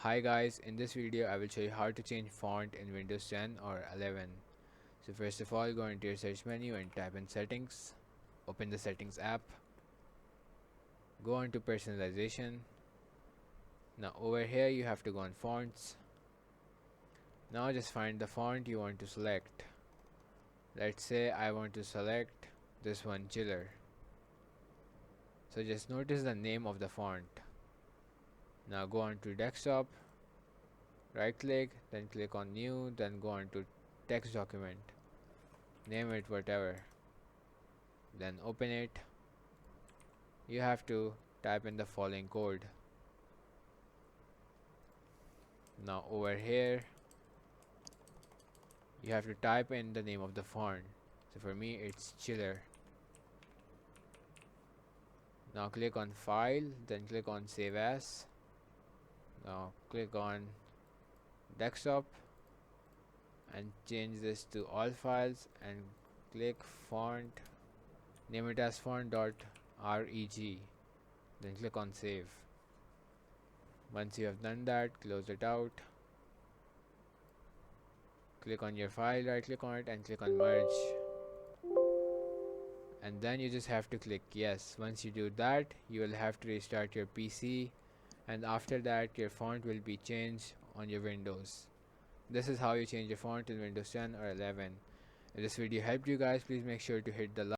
Hi guys, in this video I will show you how to change font in Windows 10 or 11. So first of all, go into your search menu and type in settings. Open the settings app. Go on to personalization. Now over here you have to go on fonts. Now just find the font you want to select. Let's say I want to select this one, Chiller. So just notice the name of the font. Now go on to desktop. Right click, then click on new, then go on to text document. Name it whatever. Then open it. You have to type in the following code. Now over here you have to type in the name of the font. So for me it's Chiller. Now click on file, then click on save as. Now click on desktop and change this to all files and click font, name it as font.reg, then click on save. Once you have done that, close it out. Click on your file, right click on it and click on merge, and then you just have to click yes. Once you do that, you will have to restart your PC, and after that your font will be changed on your Windows. This is how you change your font in Windows 10 or 11. If this video helped you guys, please make sure to hit the like